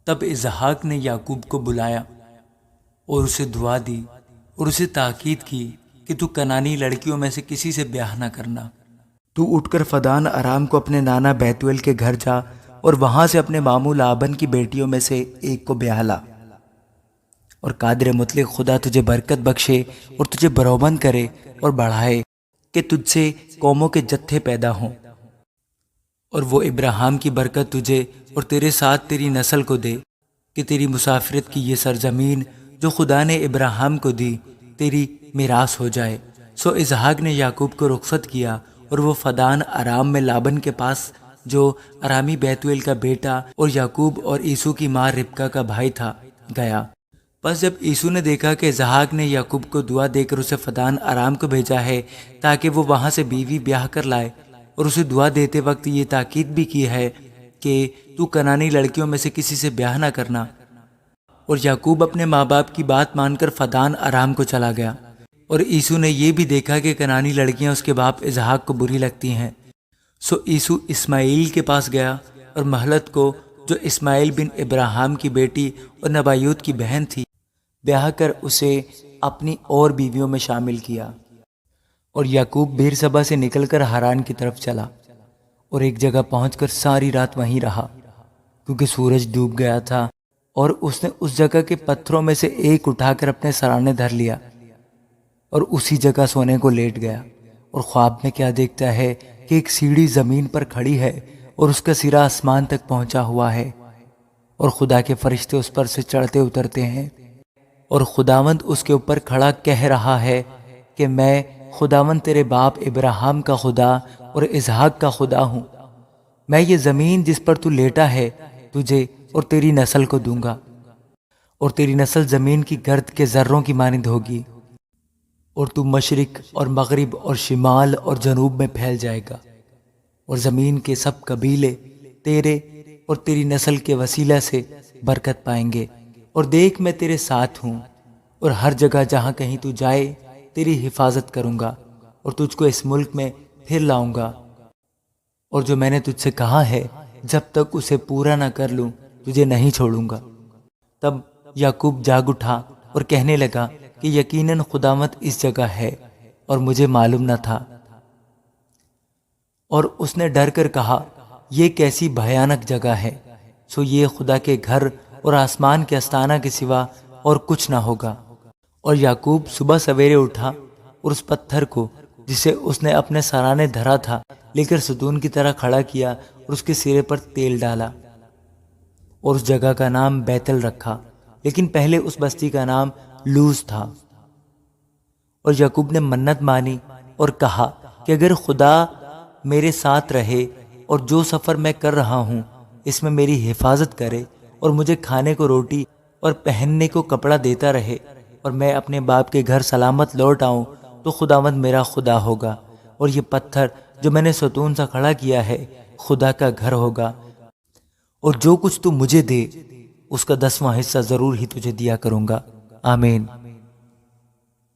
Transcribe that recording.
تب اسحاق نے یعقوب کو بلایا اور اسے دعا دی اور اسے تاکید کی کہ تو کنانی لڑکیوں میں سے کسی سے بیاہ نہ کرنا۔ تو اٹھ کر فدان ارام کو اپنے نانا بیتویل کے گھر جا اور وہاں سے اپنے ماموں لابن کی بیٹیوں میں سے ایک کو بیاہ لا، اور قادر مطلق خدا تجھے برکت بخشے اور تجھے برومند کرے اور بڑھائے کہ تجھ سے قوموں کے جتھے پیدا ہوں، اور وہ ابراہیم کی برکت تجھے اور تیرے ساتھ تیری نسل کو دے، کہ تیری مسافرت کی یہ سرزمین جو خدا نے ابراہیم کو دی تیری میراث ہو جائے۔ سو اسحاق نے یعقوب کو رخصت کیا اور وہ فدان ارام میں لابن کے پاس جو ارامی بیتویل کا بیٹا اور یعقوب اور عیسو کی ماں ربکا کا بھائی تھا گیا۔ پس جب عیسو نے دیکھا کہ اسحاق نے یعقوب کو دعا دے کر اسے فدان ارام کو بھیجا ہے تاکہ وہ وہاں سے بیوی بیاہ کر لائے، اور اسے دعا دیتے وقت یہ تاکید بھی کی ہے کہ تو کنانی لڑکیوں میں سے کسی سے بیاہ نہ کرنا، اور یعقوب اپنے ماں باپ کی بات مان کر فدان ارام کو چلا گیا۔ اور عیسو نے یہ بھی دیکھا کہ کنانی لڑکیاں اس کے باپ اسحاق کو بری لگتی ہیں، سو عیسو اسماعیل کے پاس گیا اور مہلت کو جو اسماعیل بن ابراہیم کی بیٹی اور نبایوت کی بہن تھی بیاہ کر اسے اپنی اور بیویوں میں شامل کیا۔ اور یعقوب بیر سبا سے نکل کر ہاران کی طرف چلا اور ایک جگہ پہنچ کر ساری رات وہیں رہا، کیونکہ سورج ڈوب گیا تھا، اور اس نے اس جگہ کے پتھروں میں سے ایک اٹھا کر اپنے سرانے دھر لیا اور اسی جگہ سونے کو لیٹ گیا۔ اور خواب میں کیا دیکھتا ہے کہ ایک سیڑھی زمین پر کھڑی ہے اور اس کا سرا آسمان تک پہنچا ہوا ہے، اور خدا کے فرشتے اس پر سے چڑھتے اترتے ہیں، اور خداوند اس کے اوپر کھڑا کہہ رہا ہے کہ میں خداوند تیرے باپ ابراہیم کا خدا اور اسحاق کا خدا ہوں، میں یہ زمین جس پر تو لیٹا ہے تجھے اور تیری نسل کو دوں گا، اور تیری نسل زمین کی گرد کے ذروں کی مانند ہوگی، اور تو مشرق اور مغرب اور شمال اور جنوب میں پھیل جائے گا، اور زمین کے سب قبیلے تیرے اور تیری نسل کے وسیلہ سے برکت پائیں گے۔ اور دیکھ میں تیرے ساتھ ہوں، اور ہر جگہ جہاں کہیں تو جائے تیری حفاظت کروں گا، اور تجھ کو اس ملک میں پھر لاؤں گا، اور جو میں نے تجھ سے کہا ہے جب تک اسے پورا نہ کر لوں تجھے نہیں چھوڑوں گا۔ تب یعقوب جاگ اٹھا اور کہنے لگا کہ یقیناً خداوند اس جگہ ہے اور مجھے معلوم نہ تھا، اور اس نے ڈر کر کہا یہ کیسی بھیانک جگہ ہے، سو یہ خدا کے گھر اور آسمان کے استانہ کے سوا اور کچھ نہ ہوگا۔ اور یعقوب صبح سویرے اٹھا اور اس پتھر کو جسے اس نے اپنے سرانے دھرا تھا لے کر ستون کی طرح کھڑا کیا اور اس کے سرے پر تیل ڈالا، اور اس جگہ کا نام بیتل رکھا، لیکن پہلے اس بستی کا نام لوز تھا۔ اور یعقوب نے منت مانی اور کہا کہ اگر خدا میرے ساتھ رہے اور جو سفر میں کر رہا ہوں اس میں میری حفاظت کرے اور مجھے کھانے کو روٹی اور پہننے کو کپڑا دیتا رہے اور میں اپنے باپ کے گھر سلامت لوٹ آؤں تو خداوند میرا خدا ہوگا، اور یہ پتھر جو میں نے ستون سا کھڑا کیا ہے خدا کا گھر ہوگا، اور جو کچھ تو مجھے دے اس کا 10واں حصہ ضرور ہی تجھے دیا کروں گا۔ آمین۔